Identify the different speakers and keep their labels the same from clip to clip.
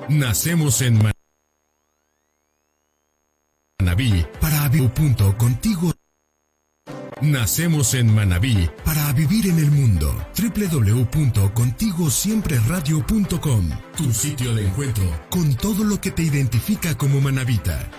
Speaker 1: Nacemos en Manabí para vivir. Contigo. Nacemos en Manabí para vivir en el mundo. www.contigosiempreradio.com, tu sitio de encuentro con todo lo que te identifica como manabita.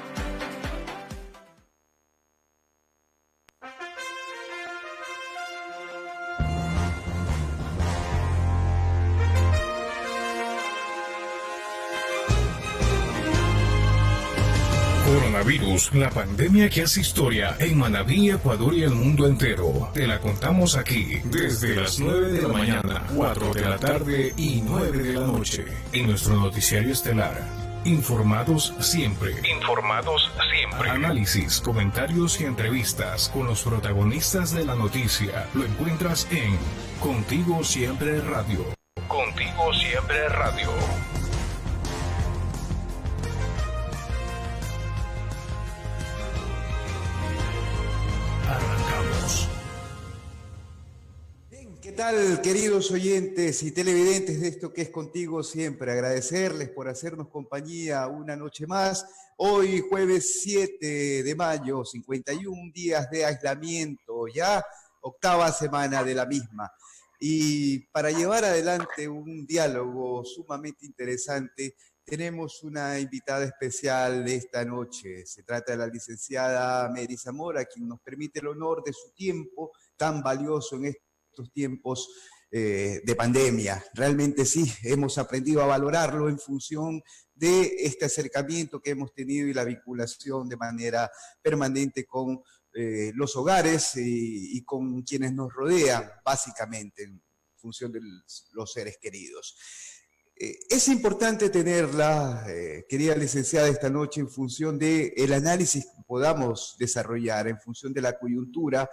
Speaker 2: Coronavirus, la pandemia que hace historia en Manabí, Ecuador y el mundo entero. Te la contamos aquí, desde las 9 de la mañana, 4 de la tarde y 9 de la noche, en nuestro noticiario estelar. Informados siempre. Informados siempre. Análisis, comentarios y entrevistas con los protagonistas de la noticia. Lo encuentras en Contigo Siempre Radio. Contigo Siempre Radio. Arrancamos.
Speaker 3: Bien, ¿qué tal, queridos oyentes y televidentes de esto que es Contigo Siempre? Agradecerles por hacernos compañía una noche más. Hoy, jueves 7 de mayo, 51 días de aislamiento, ya octava semana de la misma. Y para llevar adelante un diálogo sumamente interesante, tenemos una invitada especial de esta noche. Se trata de la licenciada Mary Zamora, quien nos permite el honor de su tiempo tan valioso en estos tiempos de pandemia. Realmente sí, hemos aprendido a valorarlo en función de este acercamiento que hemos tenido y la vinculación de manera permanente con los hogares y con quienes nos rodean, básicamente en función de los seres queridos. Es importante tenerla, querida licenciada, esta noche en función del análisis que podamos desarrollar, en función de la coyuntura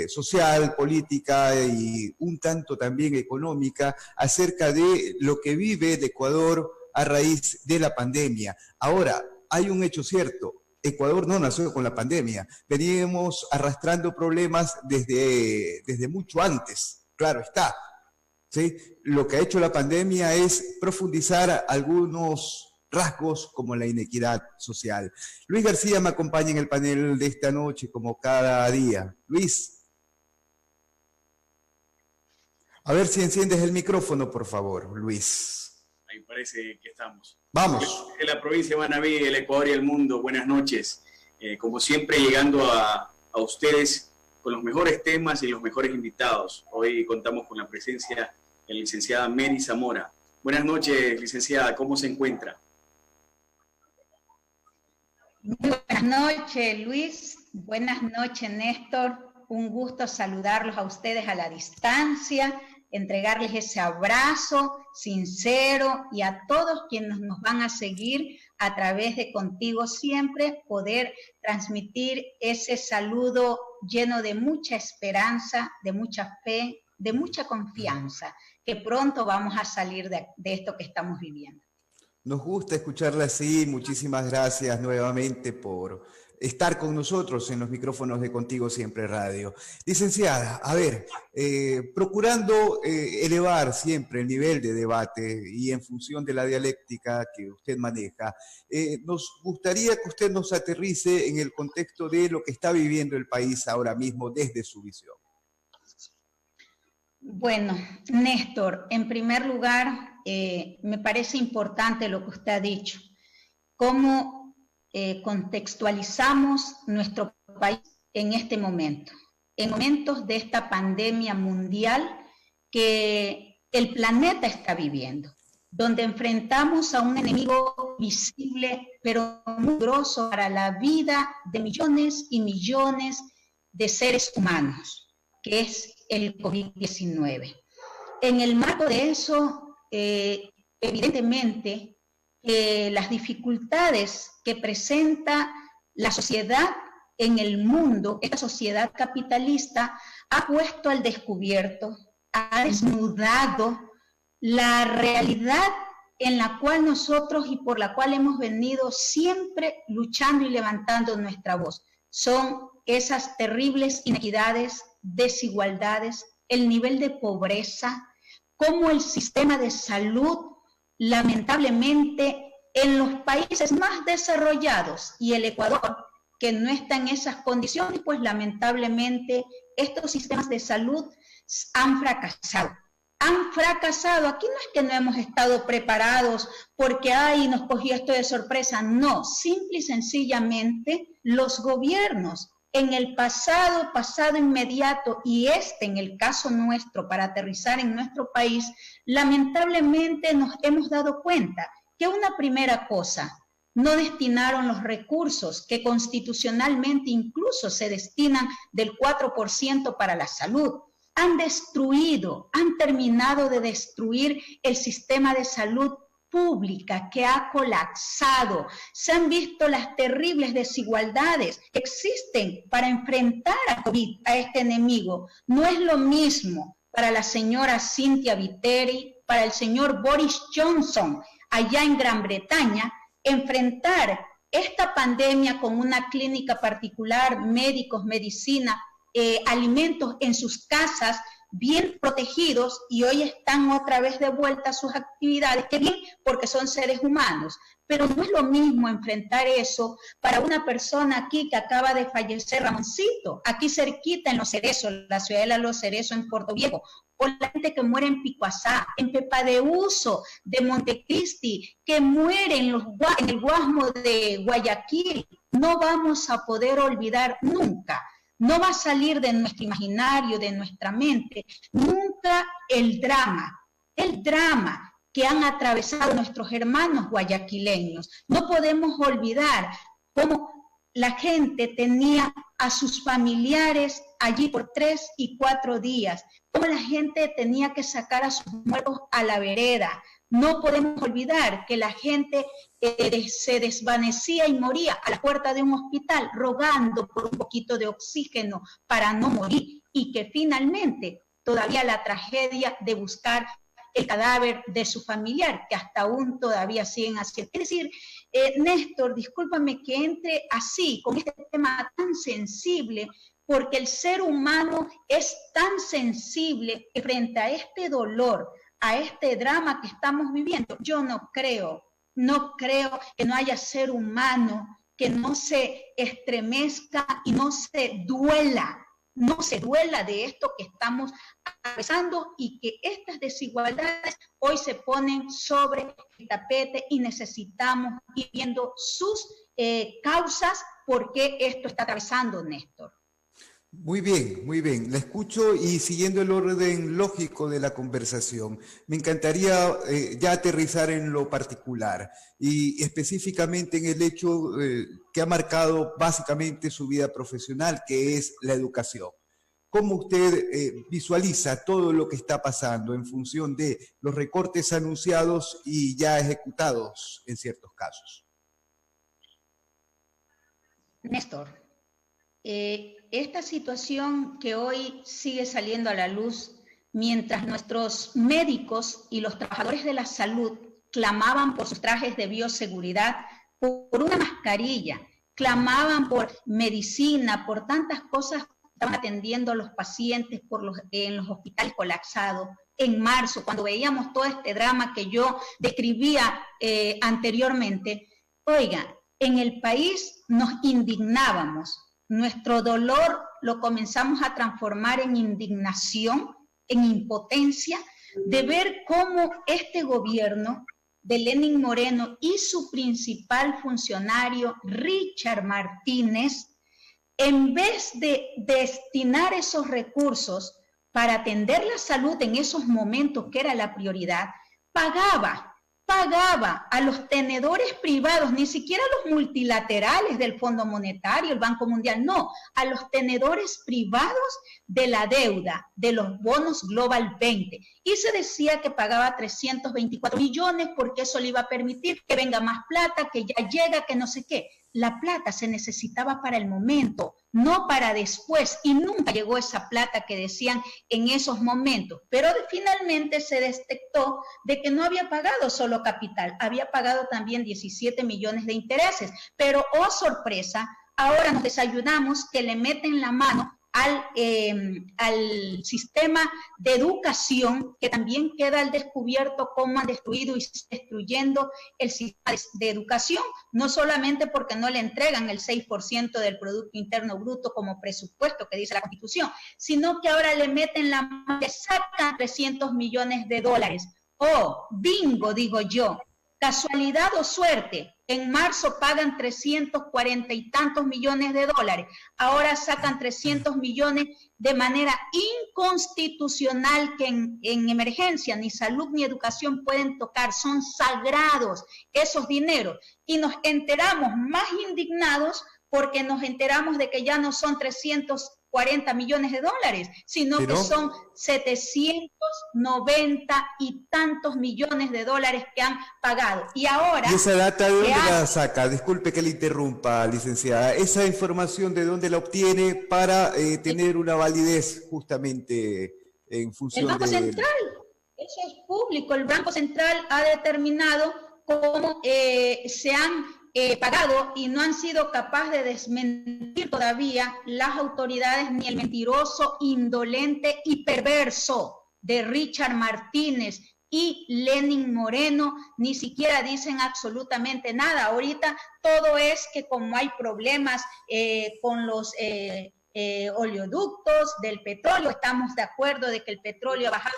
Speaker 3: social, política y un tanto también económica acerca de lo que vive el Ecuador a raíz de la pandemia. Ahora, hay un hecho cierto. Ecuador no nació con la pandemia. Veníamos arrastrando problemas desde mucho antes, claro está. ¿Sí? Lo que ha hecho la pandemia es profundizar algunos rasgos como la inequidad social. Luis García me acompaña en el panel de esta noche como cada día. Luis, a ver si enciendes el micrófono, por favor, Luis.
Speaker 4: Ahí parece que estamos.
Speaker 3: Vamos.
Speaker 4: De la provincia de Manabí, el Ecuador y el mundo, buenas noches. Como siempre, llegando a ustedes con los mejores temas y los mejores invitados. Hoy contamos con la presencia de la licenciada Mary Zamora. Buenas noches, licenciada, ¿cómo se encuentra?
Speaker 5: Buenas noches, Luis. Buenas noches, Néstor. Un gusto saludarlos a ustedes a la distancia, entregarles ese abrazo sincero y a todos quienes nos van a seguir a través de Contigo Siempre, poder transmitir ese saludo lleno de mucha esperanza, de mucha fe, de mucha confianza, que pronto vamos a salir de esto que estamos viviendo.
Speaker 3: Nos gusta escucharla así. Muchísimas gracias nuevamente por estar con nosotros en los micrófonos de Contigo Siempre Radio. Licenciada, a ver, procurando elevar siempre el nivel de debate y en función de la dialéctica que usted maneja, nos gustaría que usted nos aterrice en el contexto de lo que está viviendo el país ahora mismo desde su visión.
Speaker 5: Bueno, Néstor, en primer lugar, me parece importante lo que usted ha dicho, cómo contextualizamos nuestro país en este momento, en momentos de esta pandemia mundial que el planeta está viviendo, donde enfrentamos a un enemigo visible, pero muy grosso para la vida de millones y millones de seres humanos, que es el COVID-19. En el marco de eso, evidentemente, las dificultades que presenta la sociedad en el mundo, esta sociedad capitalista, ha puesto al descubierto, ha desnudado la realidad en la cual nosotros y por la cual hemos venido siempre luchando y levantando nuestra voz. Son esas terribles inequidades, desigualdades, el nivel de pobreza, cómo el sistema de salud lamentablemente En los países más desarrollados y el Ecuador, que no está en esas condiciones, pues lamentablemente estos sistemas de salud han fracasado. Han fracasado. Aquí no es que no hemos estado preparados porque nos cogió esto de sorpresa. No, simple y sencillamente los gobiernos en el pasado inmediato y en el caso nuestro, para aterrizar en nuestro país, lamentablemente nos hemos dado cuenta que una primera cosa, no destinaron los recursos que constitucionalmente incluso se destinan del 4% para la salud. Han terminado de destruir el sistema de salud pública que ha colapsado. Se han visto las terribles desigualdades que existen para enfrentar a COVID, a este enemigo. No es lo mismo para la señora Cynthia Viteri, para el señor Boris Johnson, allá en Gran Bretaña, enfrentar esta pandemia con una clínica particular, médicos, medicina, alimentos en sus casas, bien protegidos, y hoy están otra vez de vuelta a sus actividades, que bien, porque son seres humanos, pero no es lo mismo enfrentar eso para una persona aquí que acaba de fallecer, Ramoncito, aquí cerquita en Los Cerezos, la ciudadela de Los Cerezos en Puerto Viejo, o la gente que muere en Picuazá, en Pepadeuso, de Montecristi, que muere en el Guasmo de Guayaquil. No vamos a poder olvidar nunca. No va a salir de nuestro imaginario, de nuestra mente, nunca el drama que han atravesado nuestros hermanos guayaquileños. No podemos olvidar cómo la gente tenía a sus familiares allí por 3 y 4 días, cómo la gente tenía que sacar a sus muertos a la vereda. No podemos olvidar que la gente se desvanecía y moría a la puerta de un hospital rogando por un poquito de oxígeno para no morir, y que finalmente todavía la tragedia de buscar el cadáver de su familiar, que hasta aún todavía siguen haciendo. Es decir, Néstor, discúlpame que entre así, con este tema tan sensible, porque el ser humano es tan sensible que frente a este dolor, a este drama que estamos viviendo, yo no creo que no haya ser humano que no se estremezca y no se duela de esto que estamos atravesando, y que estas desigualdades hoy se ponen sobre el tapete y necesitamos ir viendo sus causas, por qué esto está atravesando, Néstor.
Speaker 3: Muy bien, la escucho, y siguiendo el orden lógico de la conversación, me encantaría ya aterrizar en lo particular y específicamente en el hecho que ha marcado básicamente su vida profesional, que es la educación. ¿Cómo usted visualiza todo lo que está pasando en función de los recortes anunciados y ya ejecutados en ciertos casos?
Speaker 5: Néstor, esta situación que hoy sigue saliendo a la luz, mientras nuestros médicos y los trabajadores de la salud clamaban por sus trajes de bioseguridad, por una mascarilla, clamaban por medicina, por tantas cosas que estaban atendiendo a los pacientes en los hospitales colapsados. En marzo, cuando veíamos todo este drama que yo describía anteriormente, oiga, en el país nos indignábamos. Nuestro dolor lo comenzamos a transformar en indignación, en impotencia, de ver cómo este gobierno de Lenín Moreno y su principal funcionario, Richard Martínez, en vez de destinar esos recursos para atender la salud en esos momentos que era la prioridad, pagaba a los tenedores privados, ni siquiera a los multilaterales del Fondo Monetario, el Banco Mundial, no, a los tenedores privados de la deuda, de los bonos Global 20. Y se decía que pagaba 324 millones porque eso le iba a permitir que venga más plata, que ya llega, que no sé qué. La plata se necesitaba para el momento, no para después, y nunca llegó esa plata que decían en esos momentos. Pero finalmente se detectó de que no había pagado solo capital, había pagado también 17 millones de intereses. Pero, oh sorpresa, ahora nos desayunamos que le meten la mano al sistema de educación, que también queda al descubierto cómo han destruido y destruyendo el sistema de educación, no solamente porque no le entregan el 6% del Producto Interno Bruto como presupuesto que dice la Constitución, sino que ahora le meten la mano, le sacan 300 millones de dólares. Oh, bingo, digo yo, casualidad o suerte. En marzo pagan 340 y tantos millones de dólares, ahora sacan 300 millones de manera inconstitucional, que en emergencia ni salud ni educación pueden tocar, son sagrados esos dineros. Y nos enteramos más indignados porque nos enteramos de que ya no son 340 millones de dólares, sino que son 790 y tantos millones de dólares que han pagado. Y ahora...
Speaker 3: ¿Y esa data de dónde la saca? Disculpe que le interrumpa, licenciada. ¿Esa información de dónde la obtiene para tener una validez justamente en función
Speaker 5: del Banco Central? Eso es público. El Banco Central ha determinado cómo se han pagado, y no han sido capaces de desmentir todavía las autoridades ni el mentiroso, indolente y perverso de Richard Martínez y Lenin Moreno. Ni siquiera dicen absolutamente nada. Ahorita todo es que como hay problemas con los oleoductos del petróleo, estamos de acuerdo de que el petróleo ha bajado,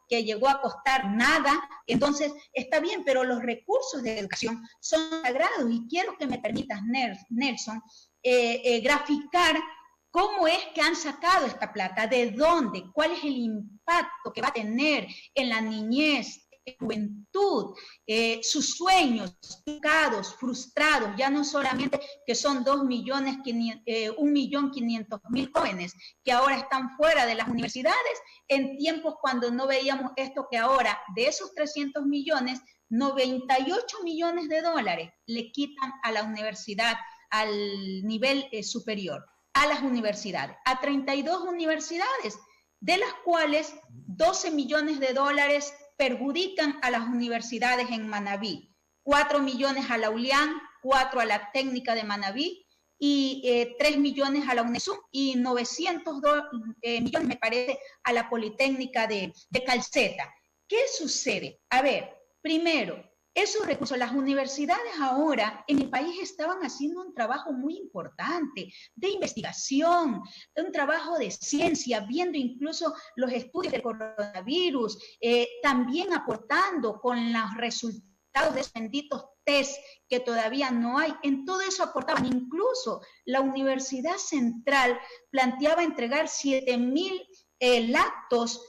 Speaker 5: que llegó a costar nada, entonces está bien, pero los recursos de educación son sagrados, y quiero que me permitas, Nelson, graficar cómo es que han sacado esta plata, de dónde, cuál es el impacto que va a tener en la niñez, juventud, sus sueños trucados, frustrados, ya no solamente que son 1.500.000 jóvenes que ahora están fuera de las universidades, en tiempos cuando no veíamos esto, que ahora de esos 300 millones, 98 millones de dólares le quitan a la universidad, al nivel superior, a las universidades, a 32 universidades, de las cuales 12 millones de dólares perjudican a las universidades en Manabí, 4 millones a la ULIAN, 4 a la técnica de Manabí y 3 millones a la UNESUM y 902 millones, me parece, a la Politécnica de Calceta. ¿Qué sucede? A ver, primero, esos recursos, las universidades ahora en el país estaban haciendo un trabajo muy importante de investigación, de un trabajo de ciencia, viendo incluso los estudios del coronavirus, también aportando con los resultados de esos benditos test que todavía no hay. En todo eso aportaban. Incluso la Universidad Central planteaba entregar 7.000 laptops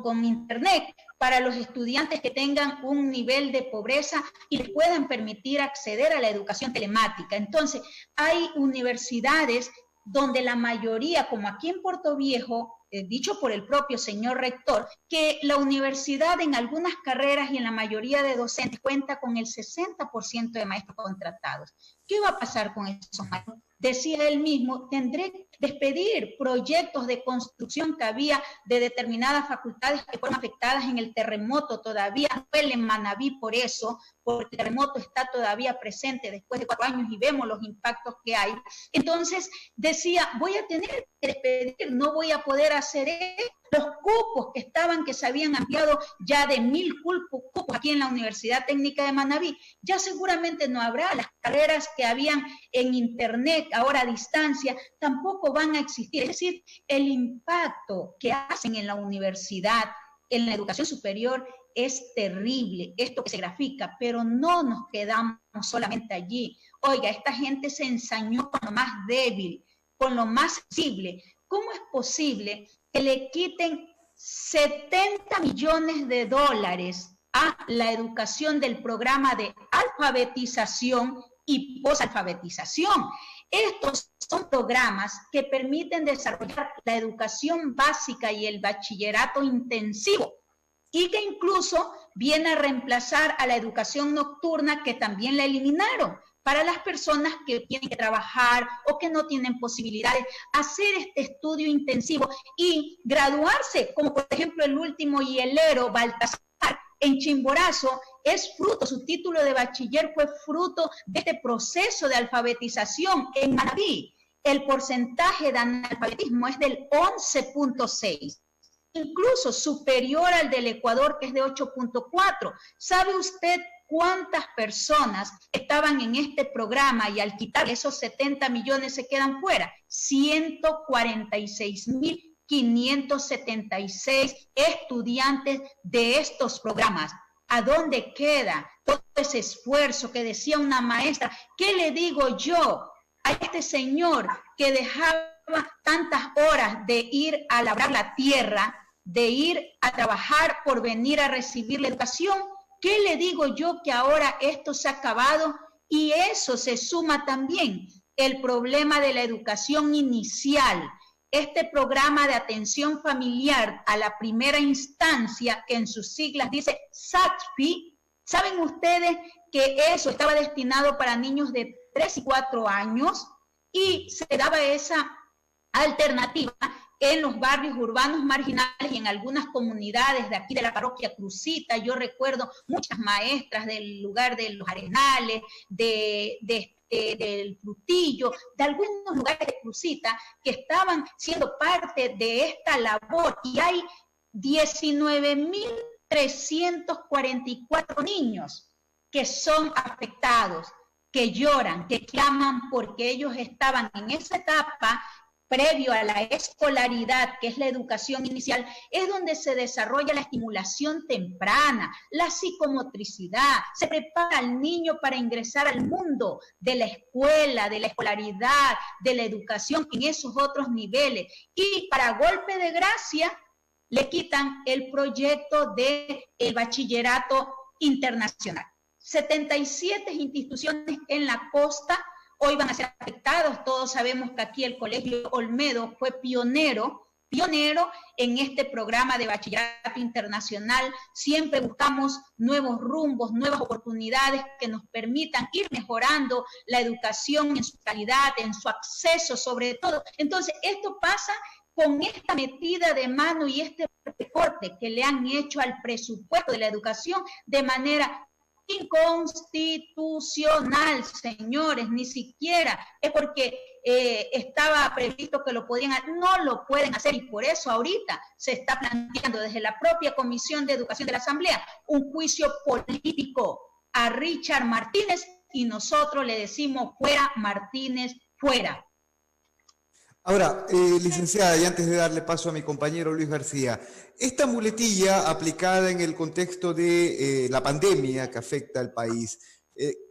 Speaker 5: con internet para los estudiantes que tengan un nivel de pobreza y les puedan permitir acceder a la educación telemática. Entonces, hay universidades donde la mayoría, como aquí en Puerto Viejo, dicho por el propio señor rector, que la universidad en algunas carreras y en la mayoría de docentes cuenta con el 60% de maestros contratados. ¿Qué va a pasar con esos maestros? Decía él mismo, tendré que despedir proyectos de construcción que había de determinadas facultades que fueron afectadas en el terremoto. Todavía duele en Manabí por eso, porque el terremoto está todavía presente después de 4 años y vemos los impactos que hay. Entonces decía, voy a tener que despedir, no voy a poder hacer esto. Los cupos que se habían ampliado ya de 1.000 cupos aquí en la Universidad Técnica de Manabí, ya seguramente no habrá. Las carreras que habían en internet, ahora a distancia, tampoco van a existir. Es decir, el impacto que hacen en la universidad, en la educación superior, es terrible, esto que se grafica, pero no nos quedamos solamente allí. Oiga, esta gente se ensañó con lo más débil, con lo más sensible. ¿Cómo es posible que le quiten 70 millones de dólares a la educación del programa de alfabetización y posalfabetización? Estos son programas que permiten desarrollar la educación básica y el bachillerato intensivo, y que incluso viene a reemplazar a la educación nocturna, que también la eliminaron, para las personas que tienen que trabajar o que no tienen posibilidades, hacer este estudio intensivo y graduarse, como por ejemplo el último hielero, Baltasar, en Chimborazo, es fruto, su título de bachiller fue fruto de este proceso de alfabetización en Manabí. el porcentaje de analfabetismo es del 11.6%, incluso superior al del Ecuador, que es de 8.4%. ¿Sabe usted cuántas personas estaban en este programa y al quitar esos 70 millones se quedan fuera? 146.576 estudiantes de estos programas. ¿A dónde queda todo ese esfuerzo que decía una maestra? ¿Qué le digo yo a este señor que dejaba tantas horas de ir a labrar la tierra, de ir a trabajar por venir a recibir la educación? ¿Qué le digo yo que ahora esto se ha acabado? Y eso se suma también el problema de la educación inicial, este programa de atención familiar a la primera instancia, que en sus siglas dice SATFI. ¿Saben ustedes que eso estaba destinado para niños de 3 y 4 años? Y se daba esa alternativa en los barrios urbanos marginales y en algunas comunidades de aquí de la parroquia Crucita. Yo recuerdo muchas maestras del lugar de Los Arenales, del Frutillo, de algunos lugares de Crucita que estaban siendo parte de esta labor, y hay 19.344 niños que son afectados, que lloran, que claman porque ellos estaban en esa etapa previo a la escolaridad, que es la educación inicial, es donde se desarrolla la estimulación temprana, la psicomotricidad, se prepara al niño para ingresar al mundo de la escuela, de la escolaridad, de la educación en esos otros niveles. Y para golpe de gracia, le quitan el proyecto del bachillerato internacional. 77 instituciones en la costa hoy van a ser afectados. Todos sabemos que aquí el Colegio Olmedo fue pionero en este programa de bachillerato internacional. Siempre buscamos nuevos rumbos, nuevas oportunidades que nos permitan ir mejorando la educación en su calidad, en su acceso sobre todo. Entonces, esto pasa con esta metida de mano y este recorte que le han hecho al presupuesto de la educación de manera inconstitucional, señores. Ni siquiera es porque estaba previsto que lo podían hacer, no lo pueden hacer, y por eso ahorita se está planteando desde la propia Comisión de Educación de la Asamblea un juicio político a Richard Martínez, y nosotros le decimos fuera Martínez, fuera.
Speaker 3: Ahora, licenciada, y antes de darle paso a mi compañero Luis García, esta muletilla aplicada en el contexto de la pandemia que afecta al país,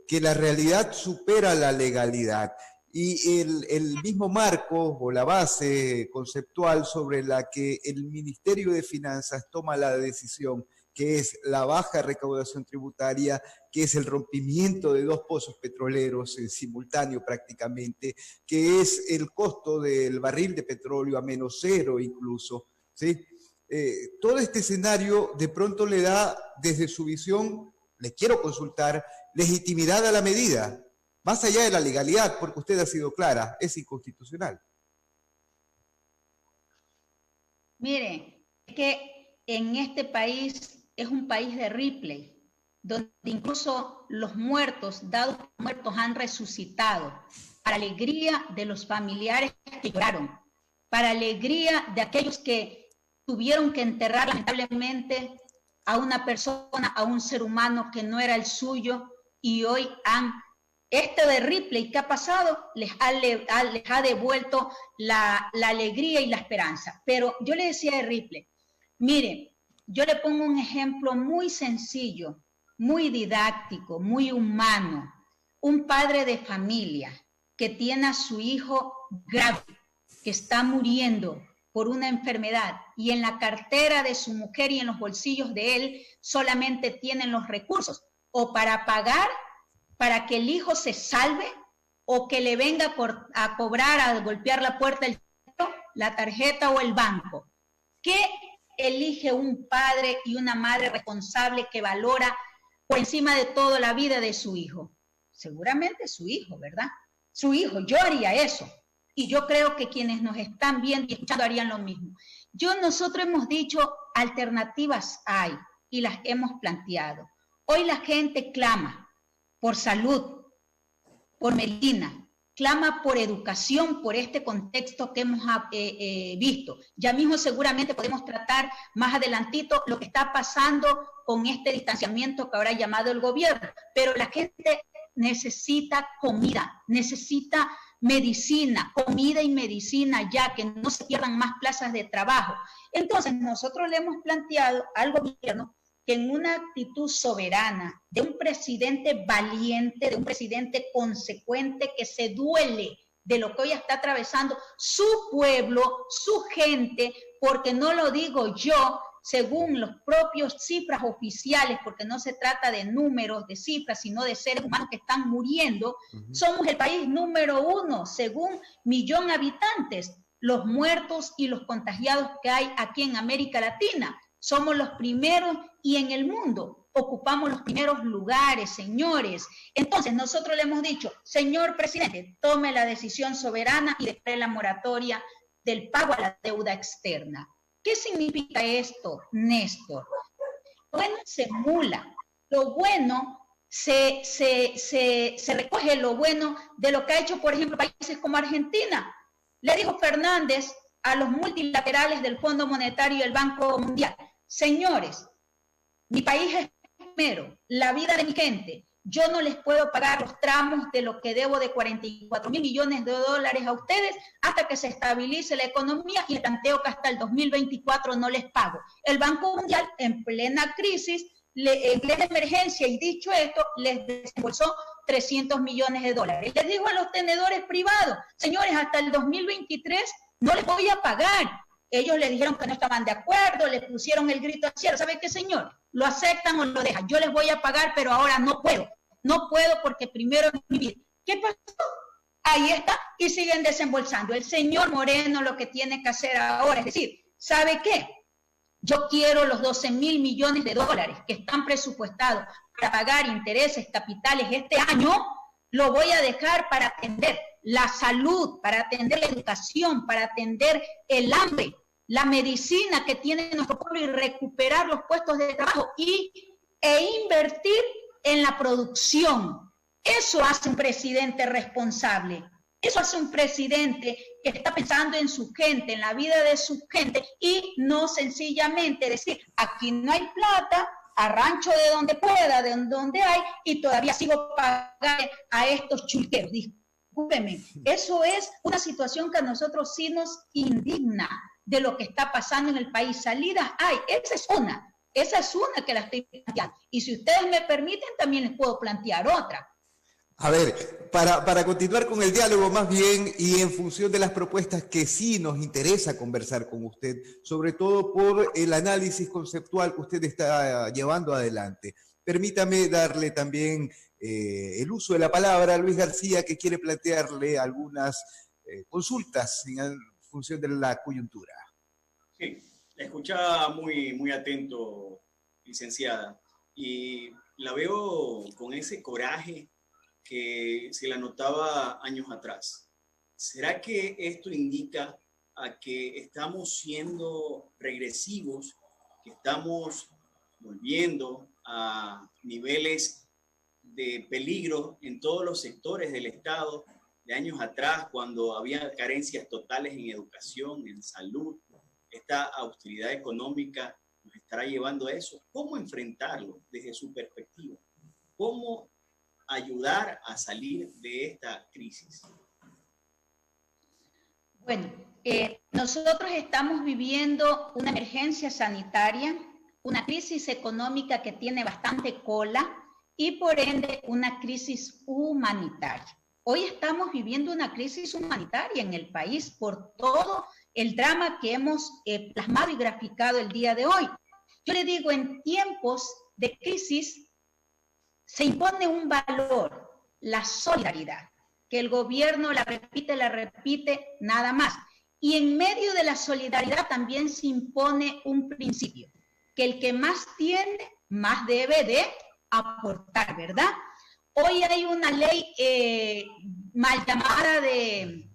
Speaker 3: que la realidad supera la legalidad, y el mismo marco o la base conceptual sobre la que el Ministerio de Finanzas toma la decisión, que es la baja recaudación tributaria, que es el rompimiento de 2 pozos petroleros en simultáneo prácticamente, que es el costo del barril de petróleo a -0 incluso, ¿sí? Todo este escenario de pronto le da, desde su visión, le quiero consultar, legitimidad a la medida, más allá de la legalidad, porque usted ha sido clara, es inconstitucional.
Speaker 5: Mire, es que en este país es un país de replay, donde incluso los muertos, dados muertos, han resucitado, para alegría de los familiares que lloraron, para alegría de aquellos que tuvieron que enterrar lamentablemente a una persona, a un ser humano que no era el suyo, y hoy esto de Ripley que ha pasado les ha devuelto la alegría y la esperanza. Pero yo le decía de Ripley, mire, yo le pongo un ejemplo muy sencillo, muy didáctico, muy humano. Un padre de familia que tiene a su hijo grave, que está muriendo por una enfermedad, y en la cartera de su mujer y en los bolsillos de él solamente tienen los recursos o para pagar para que el hijo se salve, o que le venga a cobrar, a golpear la puerta, la tarjeta o el banco. ¿Qué elige un padre y una madre responsable que valora por encima de todo la vida de su hijo? Seguramente su hijo, ¿verdad? Su hijo. Yo haría eso. Y yo creo que quienes nos están viendo y escuchando harían lo mismo. Nosotros hemos dicho alternativas hay y las hemos planteado. Hoy la gente clama por salud, por medicina, clama por educación, por este contexto que hemos visto. Ya mismo seguramente podemos tratar más adelantito lo que está pasando con este distanciamiento que habrá llamado el gobierno, pero la gente necesita comida, necesita medicina, comida y medicina, ya que no se pierdan más plazas de trabajo. Entonces, nosotros le hemos planteado al gobierno que en una actitud soberana, de un presidente valiente, de un presidente consecuente que se duele de lo que hoy está atravesando su pueblo, su gente, porque no lo digo yo, según los propios cifras oficiales, porque no se trata de números, de cifras, sino de seres humanos que están muriendo, somos el país número 1, según millón de habitantes, los muertos y los contagiados que hay aquí en América Latina. Somos los primeros y en el mundo ocupamos los primeros lugares, señores. Entonces, nosotros le hemos dicho, señor presidente, tome la decisión soberana y declare la moratoria del pago a la deuda externa. ¿Qué significa esto, Néstor? Lo bueno se emula, lo bueno se recoge lo bueno de lo que ha hecho, por ejemplo, países como Argentina. Le dijo Fernández a los multilaterales del Fondo Monetario y el Banco Mundial, señores, mi país es primero, la vida de mi gente. Yo no les puedo pagar los tramos de lo que debo de 44.000 millones de dólares a ustedes hasta que se estabilice la economía y planteo que hasta el 2024 no les pago. El Banco Mundial, en plena crisis, en plena emergencia, y dicho esto, les desembolsó 300 millones de dólares. Les dijo a los tenedores privados, señores, hasta el 2023 no les voy a pagar. Ellos le dijeron que no estaban de acuerdo, le pusieron el grito al cielo. ¿Sabe qué, señor? ¿Lo aceptan o lo dejan? Yo les voy a pagar, pero ahora no puedo. No puedo porque primero es mi vida. ¿Qué pasó? Ahí está, y siguen desembolsando. El señor Moreno lo que tiene que hacer ahora es decir, ¿sabe qué? Yo quiero los 12.000 millones de dólares que están presupuestados para pagar intereses, capitales este año, lo voy a dejar para atender la salud, para atender la educación, para atender el hambre, la medicina que tiene nuestro pueblo y recuperar los puestos de trabajo e invertir en la producción. Eso hace un presidente responsable. Eso hace un presidente que está pensando en su gente, en la vida de su gente, y no sencillamente decir, aquí no hay plata, arrancho de donde pueda, de donde hay, y todavía sigo pagando a estos chulqueros. Discúlpeme, eso es una situación que a nosotros sí nos indigna de lo que está pasando en el país. Salidas hay, esa es una que la estoy planteando. Y si ustedes me permiten, también les puedo plantear otra.
Speaker 3: A ver, para continuar con el diálogo más bien y en función de las propuestas que sí nos interesa conversar con usted, sobre todo por el análisis conceptual que usted está llevando adelante. Permítame darle también el uso de la palabra a Luis García, que quiere plantearle algunas consultas en función de la coyuntura.
Speaker 4: Sí, la escuchaba muy atento, licenciada, y la veo con ese coraje que se la notaba años atrás. ¿Será que esto indica a que estamos siendo regresivos, que estamos volviendo a niveles de peligro en todos los sectores del Estado de años atrás, cuando había carencias totales en educación, en salud? Esta austeridad económica nos estará llevando a eso. ¿Cómo enfrentarlo desde su perspectiva? ¿Cómo ayudar a salir de esta crisis?
Speaker 5: Bueno, nosotros estamos viviendo una emergencia sanitaria, una crisis económica que tiene bastante cola y por ende una crisis humanitaria. Hoy estamos viviendo una crisis humanitaria en el país por todo el drama que hemos plasmado y graficado el día de hoy. Yo le digo, en tiempos de crisis se impone un valor, la solidaridad, que el gobierno la repite, nada más. Y en medio de la solidaridad también se impone un principio, que el que más tiene, más debe de aportar, ¿verdad? Hoy hay una ley mal llamada de,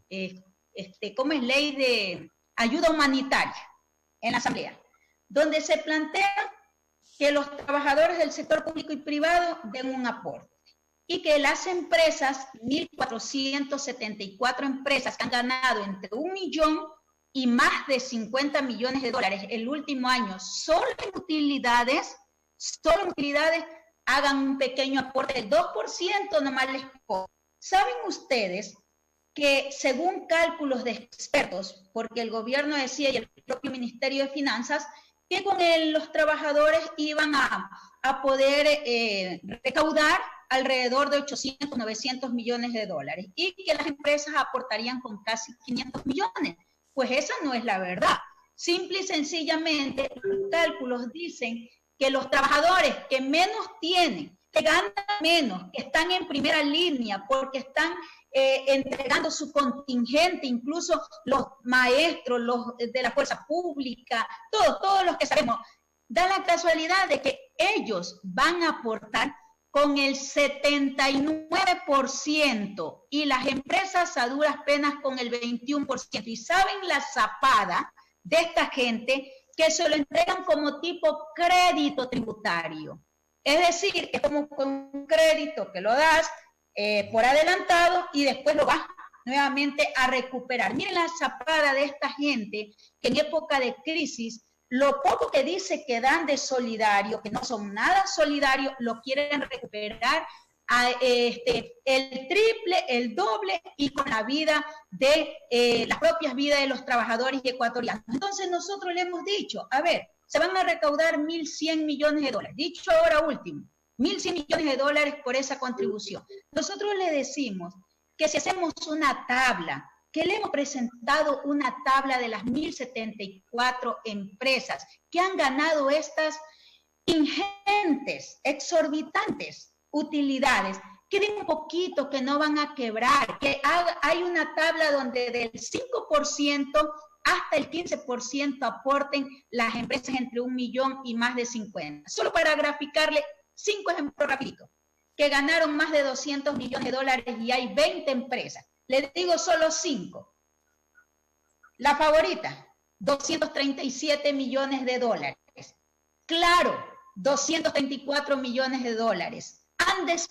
Speaker 5: ¿cómo es? Ley de ayuda humanitaria en la Asamblea, donde se plantea que los trabajadores del sector público y privado den un aporte. y que las empresas, 1.474 empresas que han ganado entre 1 millón y más de 50 millones de dólares el último año, solo en utilidades, hagan un pequeño aporte del 2%, nomás les pongo. ¿Saben ustedes que según cálculos de expertos, porque el gobierno decía y el propio Ministerio de Finanzas, que con los trabajadores iban a poder recaudar alrededor de 800, 900 millones de dólares y que las empresas aportarían con casi 500 millones? Pues esa no es la verdad. Simple y sencillamente, los cálculos dicen que los trabajadores que menos tienen, que ganan menos, que están en primera línea porque están entregando su contingente, incluso los maestros, los de la fuerza pública, todos los que sabemos, da la casualidad de que ellos van a aportar con el 79% y las empresas a duras penas con el 21%. Y saben la zapada de esta gente, que se lo entregan como tipo crédito tributario. Es decir, es como con un crédito que lo das por adelantado y después lo vas nuevamente a recuperar. Miren la zapada de esta gente que en época de crisis, lo poco que dice que dan de solidario, que no son nada solidarios, lo quieren recuperar el triple, el doble y con la vida de las propias vidas de los trabajadores ecuatorianos. Entonces nosotros le hemos dicho, a ver, se van a recaudar 1.100 millones de dólares. Dicho ahora último, 1.100 millones de dólares por esa contribución. Nosotros le decimos que si hacemos una tabla, que le hemos presentado una tabla de las 1.074 empresas que han ganado estas ingentes, exorbitantes utilidades, que den un poquito, que no van a quebrar, que hay una tabla donde del 5% hasta el 15% aporten las empresas entre 1 millón y más de 50. Solo para graficarle 5 ejemplos rapidito, que ganaron más de 200 millones de dólares y hay 20 empresas. Les digo solo 5. La favorita, 237 millones de dólares. Claro, 234 millones de dólares. Andes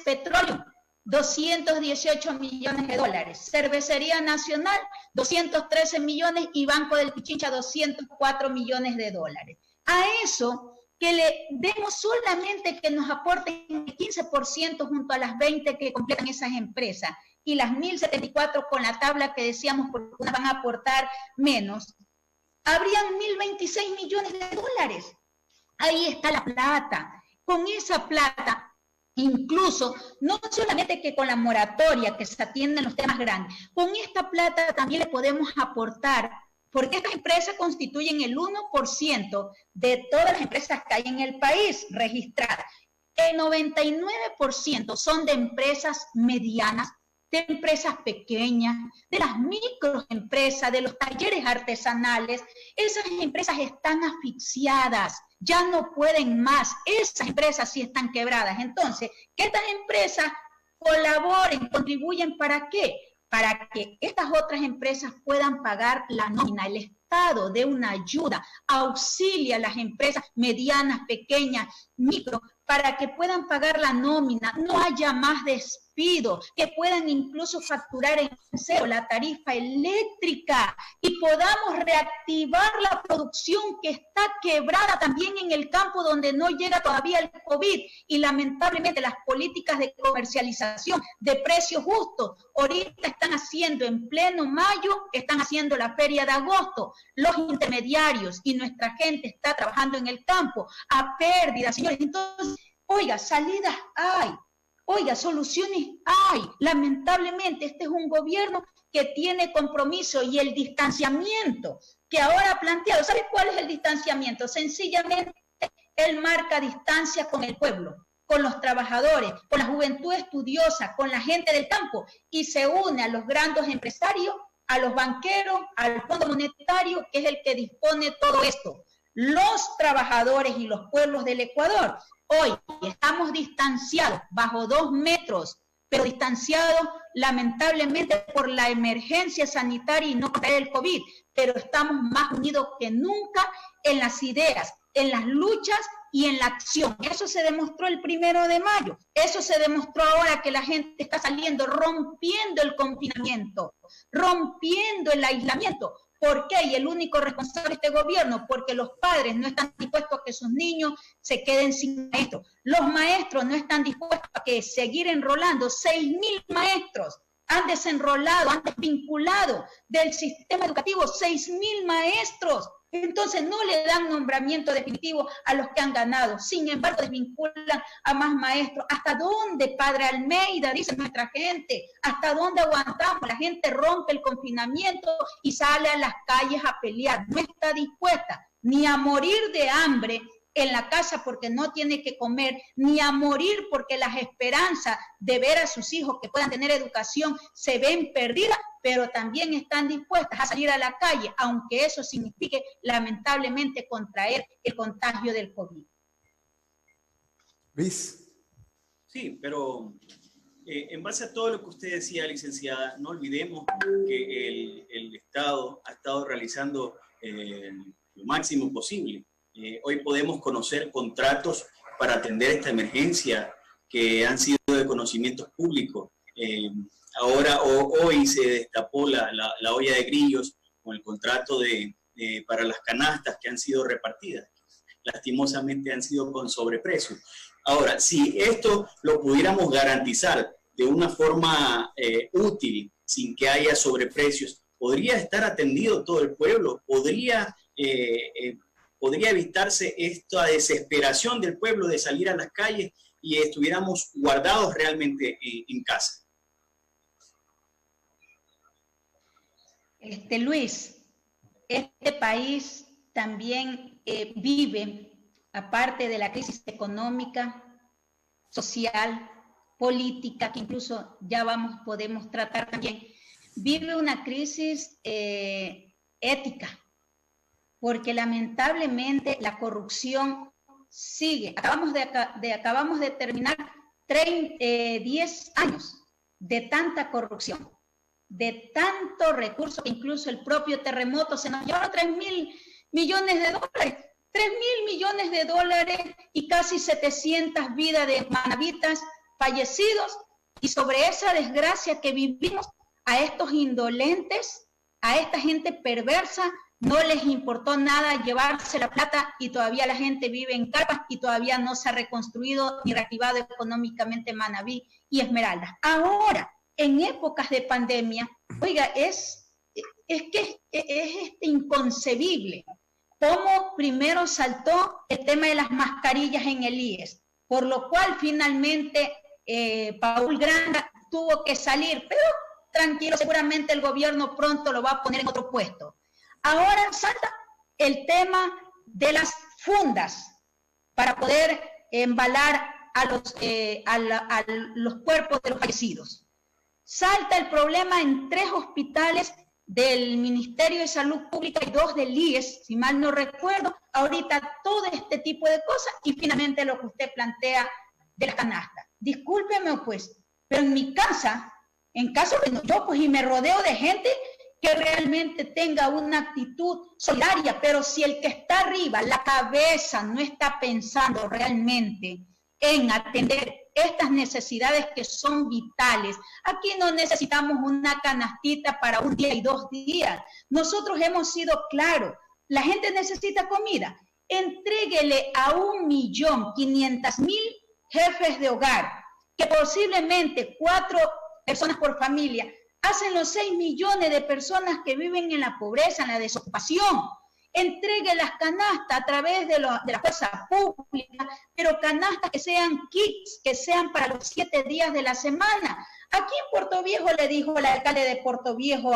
Speaker 5: Petroleum, 218 millones de dólares. Cervecería Nacional, 213 millones y Banco del Pichincha, 204 millones de dólares. A eso que le demos solamente que nos aporten el 15% junto a las 20 que completan esas empresas y las 1.074 con la tabla que decíamos porque unas van a aportar menos, habrían 1.026 millones de dólares. Ahí está la plata. Con esa plata, incluso, no solamente que con la moratoria que se atienden los temas grandes, con esta plata también le podemos aportar, porque estas empresas constituyen el 1% de todas las empresas que hay en el país registradas. El 99% son de empresas medianas, de empresas pequeñas, de las microempresas, de los talleres artesanales. Esas empresas están asfixiadas, ya no pueden más. Esas empresas sí están quebradas. Entonces, que estas empresas colaboren, contribuyen, ¿para qué? Para que estas otras empresas puedan pagar la nómina. El Estado dé una ayuda, auxilia a las empresas medianas, pequeñas, micro, para que puedan pagar la nómina, no haya más despido, que puedan incluso facturar en cero la tarifa eléctrica y podamos reactivar la producción que está quebrada también en el campo donde no llega todavía el COVID y lamentablemente las políticas de comercialización de precios justos ahorita están haciendo en pleno mayo, están haciendo la feria de agosto, los intermediarios y nuestra gente está trabajando en el campo a pérdida, señores. Entonces, oiga, salidas hay, oiga, soluciones hay. Lamentablemente, este es un gobierno que tiene compromiso y el distanciamiento que ahora ha planteado. ¿Sabe cuál es el distanciamiento? Sencillamente, él marca distancia con el pueblo, con los trabajadores, con la juventud estudiosa, con la gente del campo y se une a los grandes empresarios, a los banqueros, al Fondo Monetario, que es el que dispone todo esto. Los trabajadores y los pueblos del Ecuador, hoy estamos distanciados bajo 2 metros, pero distanciados lamentablemente por la emergencia sanitaria y no por el COVID, pero estamos más unidos que nunca en las ideas, en las luchas y en la acción. Eso se demostró el 1 de mayo. Eso se demostró ahora que la gente está saliendo, rompiendo el confinamiento, rompiendo el aislamiento. ¿Por qué? Y el único responsable de este gobierno, porque los padres no están dispuestos a que sus niños se queden sin maestros. Los maestros no están dispuestos a que seguir enrolando. 6.000 maestros han desenrolado, han desvinculado del sistema educativo 6.000 maestros. Entonces no le dan nombramiento definitivo a los que han ganado. Sin embargo, desvinculan a más maestros. ¿Hasta dónde, padre Almeida? Dice nuestra gente. ¿Hasta dónde aguantamos? La gente rompe el confinamiento y sale a las calles a pelear. No está dispuesta ni a morir de hambre en la casa porque no tiene que comer, ni a morir porque las esperanzas de ver a sus hijos que puedan tener educación se ven perdidas, pero también están dispuestas a salir a la calle, aunque eso signifique lamentablemente contraer el contagio del COVID.
Speaker 3: Luis.
Speaker 4: Sí, pero en base a todo lo que usted decía, licenciada, no olvidemos que el Estado ha estado realizando lo máximo posible. Hoy podemos conocer contratos para atender esta emergencia que han sido de conocimiento público. Hoy se destapó la olla de grillos con el contrato para las canastas que han sido repartidas. Lastimosamente han sido con sobreprecio. Ahora, si esto lo pudiéramos garantizar de una forma útil, sin que haya sobreprecios, ¿podría estar atendido todo el pueblo? ¿Podría evitarse esta desesperación del pueblo de salir a las calles y estuviéramos guardados realmente en casa?
Speaker 5: Luis, este país también vive, aparte de la crisis económica, social, política, que incluso ya podemos tratar también, vive una crisis ética, porque lamentablemente la corrupción sigue. Acabamos de terminar 10 años de tanta corrupción, de tanto recurso, que incluso el propio terremoto se nos llevaron 3.000 millones de dólares. 3.000 millones de dólares y casi 700 vidas de manavitas fallecidos. Y sobre esa desgracia que vivimos, a estos indolentes, a esta gente perversa, no les importó nada llevarse la plata y todavía la gente vive en carpas y todavía no se ha reconstruido ni reactivado económicamente Manabí y Esmeraldas. Ahora, en épocas de pandemia, oiga, es inconcebible cómo primero saltó el tema de las mascarillas en el IES, por lo cual finalmente Paul Granda tuvo que salir, pero tranquilo, seguramente el gobierno pronto lo va a poner en otro puesto. Ahora salta el tema de las fundas para poder embalar a los cuerpos de los fallecidos. Salta el problema en 3 hospitales del Ministerio de Salud Pública y 2 del IES, si mal no recuerdo, ahorita todo este tipo de cosas y finalmente lo que usted plantea de las canastas. Discúlpeme pues, pero en mi casa, en caso de yo pues y me rodeo de gente que realmente tenga una actitud solidaria, pero si el que está arriba, la cabeza, no está pensando realmente en atender estas necesidades que son vitales. Aquí no necesitamos una canastita para un día y 2 días. Nosotros hemos sido claros, la gente necesita comida. Entréguele a 1.500.000 jefes de hogar, que posiblemente 4 personas por familia, hacen los 6 millones de personas que viven en la pobreza, en la desocupación. Entregue las canastas a través de la fuerza pública, pero canastas que sean kits, que sean para los 7 días de la semana. Aquí en Puerto Viejo le dijo el alcalde de Puerto Viejo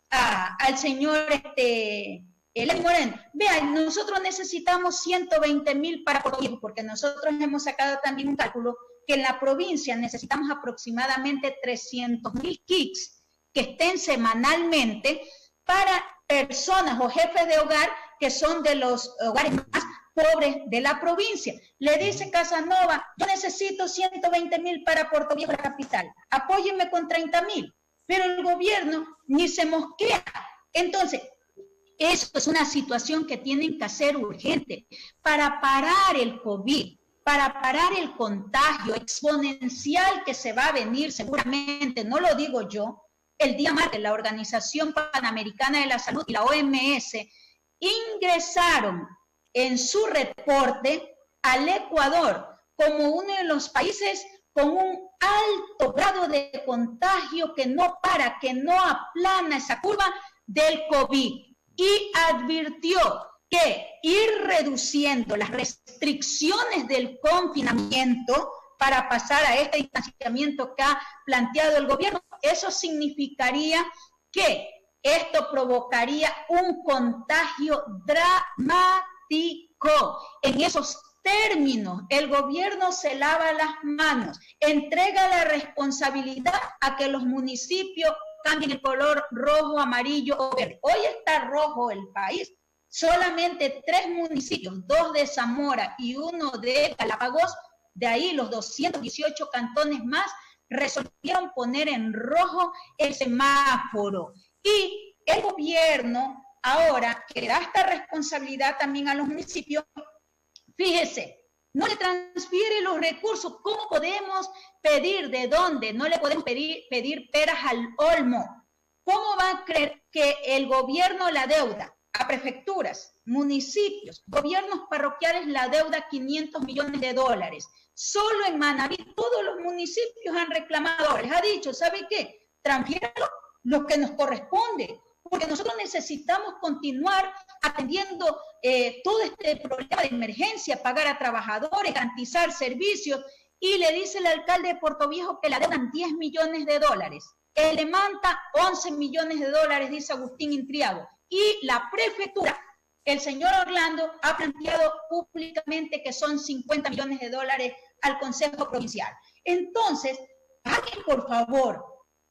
Speaker 5: al señor Eli Moreno, vean, nosotros necesitamos 120.000 para Puerto Viejo, porque nosotros hemos sacado también un cálculo que en la provincia necesitamos aproximadamente 300.000 kits que estén semanalmente para personas o jefes de hogar que son de los hogares más pobres de la provincia. Le dice Casanova, yo necesito 120.000 para Puerto Viejo, la capital, apóyenme con 30.000, pero el gobierno ni se mosquea. Entonces, Eso es una situación que tienen que hacer urgente para parar el COVID, para parar el contagio exponencial que se va a venir seguramente, no lo digo yo. El día martes la Organización Panamericana de la Salud y la OMS ingresaron en su reporte al Ecuador como uno de los países con un alto grado de contagio que no para, que no aplana esa curva del COVID. Y advirtió que ir reduciendo las restricciones del confinamiento para pasar a este distanciamiento que ha planteado el gobierno, eso significaría que esto provocaría un contagio dramático. En esos términos, el gobierno se lava las manos, entrega la responsabilidad a que los municipios cambien el color rojo, amarillo o verde. Hoy está rojo el país. Solamente 3 municipios, 2 de Zamora y 1 de Galápagos, de ahí los 218 cantones más, resolvieron poner en rojo el semáforo. Y el gobierno, ahora que le da esta responsabilidad también a los municipios, fíjese, no le transfiere los recursos. ¿Cómo podemos pedir? ¿De dónde? No le podemos pedir peras al olmo. ¿Cómo va a creer que el gobierno la deuda a prefecturas, municipios, gobiernos parroquiales la deuda $500 millones? Solo en Manabí todos los municipios han reclamado, les ha dicho, ¿sabe qué? Transfiéralo lo que nos corresponde, porque nosotros necesitamos continuar atendiendo todo este problema de emergencia, pagar a trabajadores, garantizar servicios, y le dice el alcalde de Puerto Viejo que la deudan $10 millones. Él le manda $11 millones, dice Agustín Intriago, y la prefectura, el señor Orlando, ha planteado públicamente que son $50 millones al Consejo Provincial. Entonces, paguen, por favor,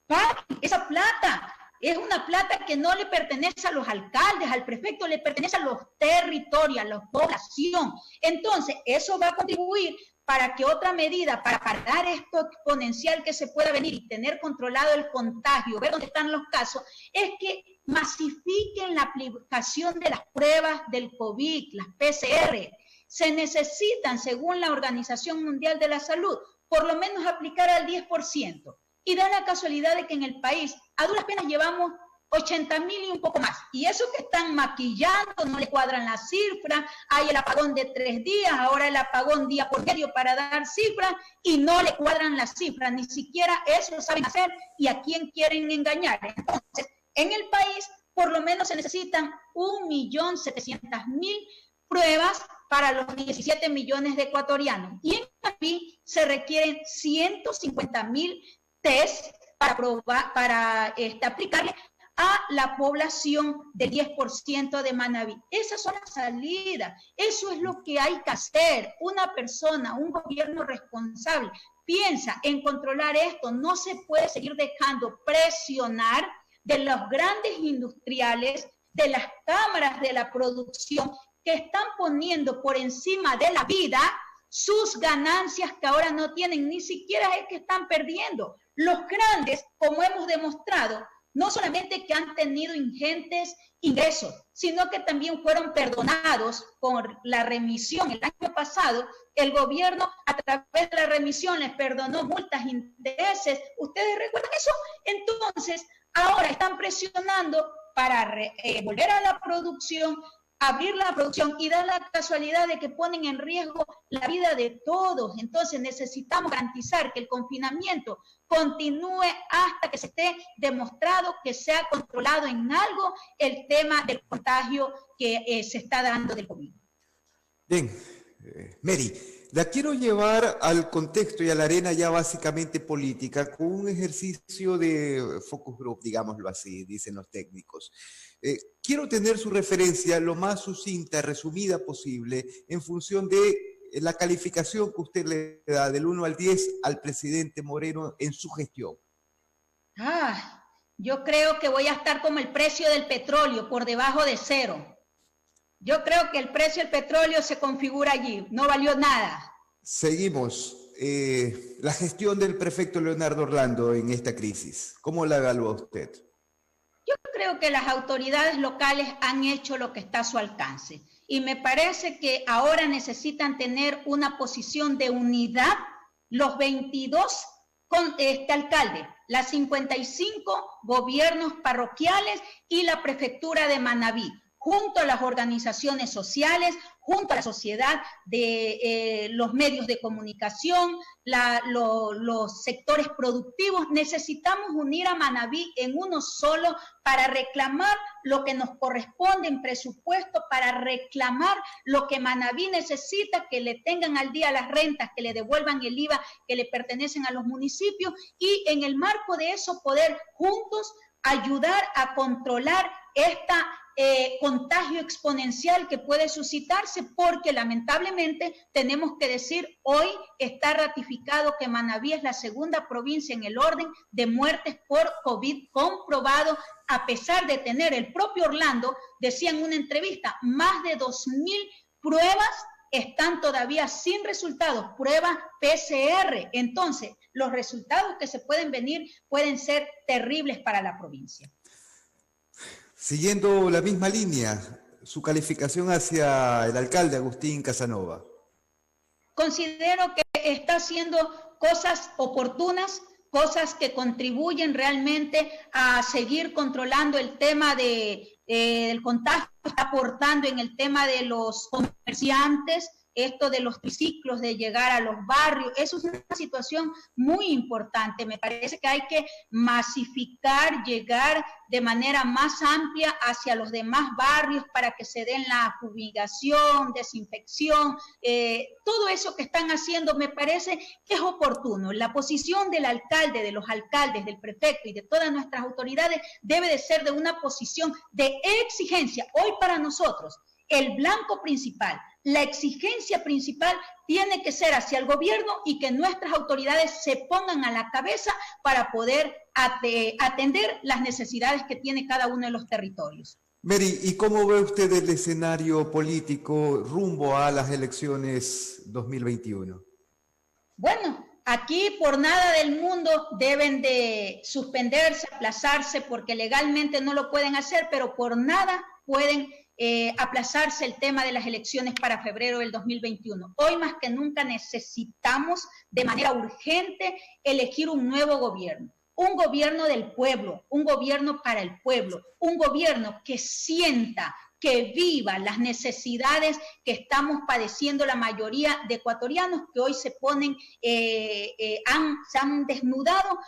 Speaker 5: paguen esa plata. Es una plata que no le pertenece a los alcaldes, al prefecto, le pertenece a los territorios, a la población. Entonces, eso va a contribuir para que otra medida, para parar esto exponencial que se pueda venir y tener controlado el contagio, ver dónde están los casos, es que masifiquen la aplicación de las pruebas del COVID, las PCR. Se necesitan, según la Organización Mundial de la Salud, por lo menos aplicar al 10%. Y da la casualidad de que en el país a duras penas llevamos 80.000 y un poco más. Y eso que están maquillando, no le cuadran las cifras, hay el apagón de 3 días, ahora el apagón día por medio para dar cifras, y no le cuadran las cifras, ni siquiera eso lo saben hacer, y a quién quieren engañar. Entonces, en el país, por lo menos se necesitan 1.700.000 pruebas para los 17 millones de ecuatorianos. Y en Manabí se requieren 150.000 test para aplicarle a la población del 10% de Manabí. Esas son las salidas, eso es lo que hay que hacer. Una persona, un gobierno responsable, piensa en controlar esto. No se puede seguir dejando presionar de los grandes industriales, de las cámaras de la producción, que están poniendo por encima de la vida sus ganancias que ahora no tienen, ni siquiera es que están perdiendo. Los grandes, como hemos demostrado, no solamente que han tenido ingentes ingresos, sino que también fueron perdonados por la remisión. El año pasado, el gobierno, a través de la remisión, les perdonó multas, intereses. ¿Ustedes recuerdan eso? Entonces, ahora están presionando para volver a la producción, abrir la producción, y da la casualidad de que ponen en riesgo la vida de todos. Entonces necesitamos garantizar que el confinamiento continúe hasta que se esté demostrado que se ha controlado en algo el tema del contagio que se está dando del COVID.
Speaker 3: Bien, Mary, la quiero llevar al contexto y a la arena ya básicamente política con un ejercicio de focus group, digámoslo así, dicen los técnicos. Quiero tener su referencia lo más sucinta, resumida posible, en función de la calificación que usted le da del 1 al 10 al presidente Moreno en su gestión.
Speaker 5: Yo creo que voy a estar como el precio del petróleo, por debajo de 0. Yo creo que el precio del petróleo se configura allí, no valió nada.
Speaker 3: Seguimos. La gestión del prefecto Leonardo Orlando en esta crisis, ¿cómo la evalúa usted?
Speaker 5: Yo creo que las autoridades locales han hecho lo que está a su alcance y me parece que ahora necesitan tener una posición de unidad los 22 alcaldes, las 55 gobiernos parroquiales y la prefectura de Manabí, junto a las organizaciones sociales, junto a la sociedad de los medios de comunicación, los sectores productivos. Necesitamos unir a Manabí en uno solo para reclamar lo que nos corresponde en presupuesto, para reclamar lo que Manabí necesita, que le tengan al día las rentas, que le devuelvan el IVA que le pertenecen a los municipios, y en el marco de eso poder juntos ayudar a controlar esta contagio exponencial que puede suscitarse, porque lamentablemente tenemos que decir, hoy está ratificado que Manabí es la segunda provincia en el orden de muertes por COVID comprobado, a pesar de tener, el propio Orlando decía en una entrevista, más de 2.000 pruebas están todavía sin resultados, pruebas PCR. Entonces, los resultados que se pueden venir pueden ser terribles para la provincia.
Speaker 3: Siguiendo la misma línea, su calificación hacia el alcalde Agustín Casanova.
Speaker 5: Considero que está haciendo cosas oportunas, cosas que contribuyen realmente a seguir controlando el tema del contagio, está aportando en el tema de los comerciantes, esto de los triciclos, de llegar a los barrios. Eso es una situación muy importante. Me parece que hay que masificar, llegar de manera más amplia hacia los demás barrios para que se den la fumigación, desinfección, todo eso que están haciendo me parece que es oportuno. La posición del alcalde, de los alcaldes, del prefecto y de todas nuestras autoridades debe de ser de una posición de exigencia. Hoy para nosotros, el blanco principal, la exigencia principal tiene que ser hacia el gobierno y que nuestras autoridades se pongan a la cabeza para poder atender las necesidades que tiene cada uno de los territorios.
Speaker 3: Mary, ¿y cómo ve usted el escenario político rumbo a las elecciones 2021?
Speaker 5: Bueno, aquí por nada del mundo deben de suspenderse, aplazarse, porque legalmente no lo pueden hacer, pero por nada pueden aplazarse el tema de las elecciones para febrero del 2021. Hoy más que nunca necesitamos de manera urgente elegir un nuevo gobierno, un gobierno del pueblo, un gobierno para el pueblo, un gobierno que sienta, que viva las necesidades que estamos padeciendo la mayoría de ecuatorianos que hoy se ponen, se han desnudado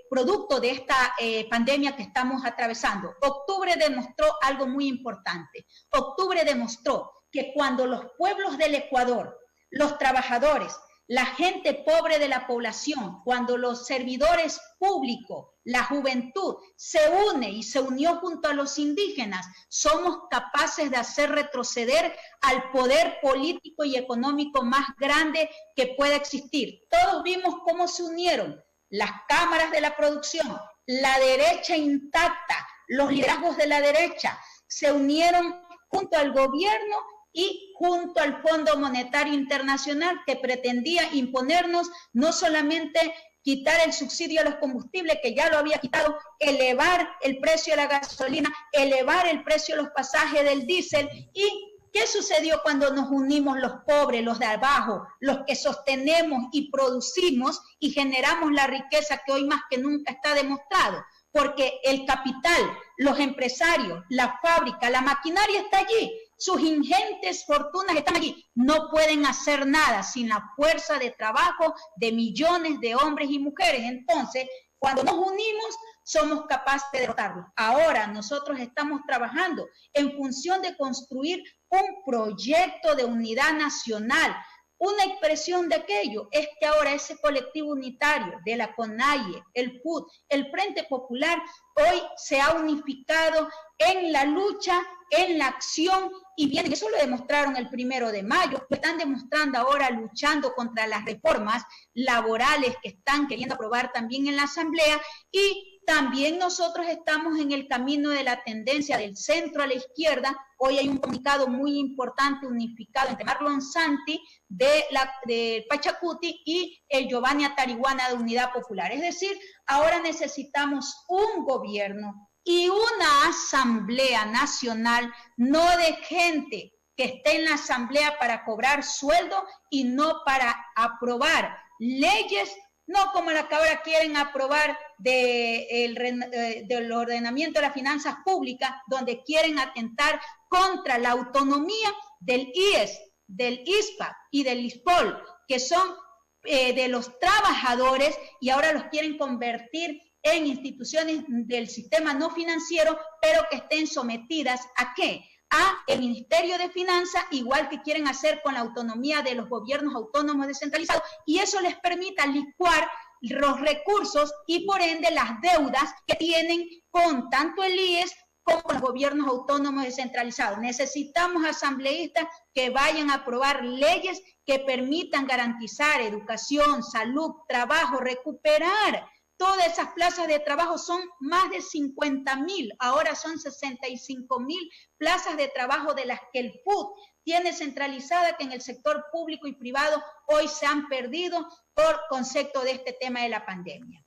Speaker 5: producto de esta pandemia que estamos atravesando. Octubre demostró algo muy importante. Octubre demostró que cuando los pueblos del Ecuador, los trabajadores, la gente pobre de la población, cuando los servidores públicos, la juventud se une y se unió junto a los indígenas, somos capaces de hacer retroceder al poder político y económico más grande que pueda existir. Todos vimos cómo se unieron las cámaras de la producción, la derecha intacta, los liderazgos de la derecha, se unieron junto al gobierno y junto al Fondo Monetario Internacional, que pretendía imponernos no solamente quitar el subsidio a los combustibles, que ya lo había quitado, elevar el precio de la gasolina, elevar el precio de los pasajes del diésel. ¿Y qué sucedió cuando nos unimos los pobres, los de abajo, los que sostenemos y producimos y generamos la riqueza que hoy más que nunca está demostrado? Porque el capital, los empresarios, la fábrica, la maquinaria está allí. Sus ingentes fortunas están allí. No pueden hacer nada sin la fuerza de trabajo de millones de hombres y mujeres. Entonces, cuando nos unimos, somos capaces de derrotarlos. Ahora nosotros estamos trabajando en función de construir un proyecto de unidad nacional. Una expresión de aquello es que ahora ese colectivo unitario de la CONAIE, el PUD, el Frente Popular, hoy se ha unificado en la lucha, en la acción, y bien, eso lo demostraron el 1 de mayo, lo están demostrando ahora luchando contra las reformas laborales que están queriendo aprobar también en la Asamblea, y también nosotros estamos en el camino de la tendencia del centro a la izquierda. Hoy hay un comunicado muy importante unificado entre Marlon Santi de Pachacuti y el Giovanni Atariguana de Unidad Popular. Es decir, ahora necesitamos un gobierno y una asamblea nacional, no de gente que esté en la asamblea para cobrar sueldo y no para aprobar leyes, no como la que ahora quieren aprobar del ordenamiento de las finanzas públicas, donde quieren atentar contra la autonomía del IES, del ISPA y del ISPOL, que son de los trabajadores, y ahora los quieren convertir en instituciones del sistema no financiero, pero que estén sometidas ¿a qué? A el Ministerio de Finanzas, igual que quieren hacer con la autonomía de los gobiernos autónomos descentralizados, y eso les permita licuar los recursos y por ende las deudas que tienen con tanto el IES como con los gobiernos autónomos descentralizados. Necesitamos asambleístas que vayan a aprobar leyes que permitan garantizar educación, salud, trabajo, recuperar todas esas plazas de trabajo. Son más de 50.000, ahora son 65.000 plazas de trabajo de las que el PUT tiene centralizada, que en el sector público y privado hoy se han perdido por concepto de este tema de la pandemia.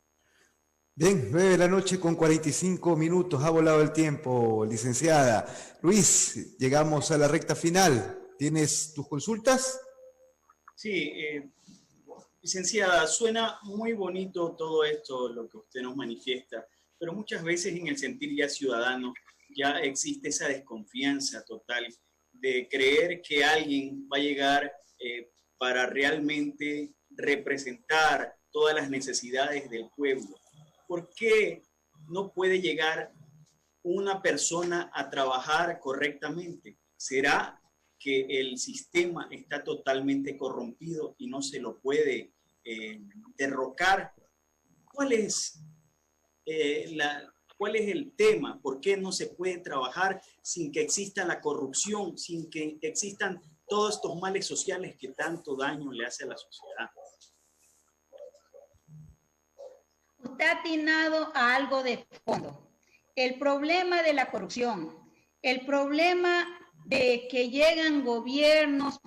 Speaker 3: Bien, 9 de la noche con 45 minutos, ha volado el tiempo, licenciada. Luis, llegamos a la recta final. ¿Tienes tus consultas?
Speaker 4: Sí, licenciada, suena muy bonito todo esto, lo que usted nos manifiesta, pero muchas veces en el sentir ya ciudadano ya existe esa desconfianza total de creer que alguien va a llegar para realmente representar todas las necesidades del pueblo. ¿Por qué no puede llegar una persona a trabajar correctamente? ¿Será que el sistema está totalmente corrompido y no se lo puede derrocar? ¿Cuál es el tema? ¿Por qué no se puede trabajar sin que exista la corrupción, sin que existan todos estos males sociales que tanto daño le hace a la sociedad?
Speaker 5: Usted ha atinado a algo de fondo. El problema de la corrupción, el problema de que llegan gobiernos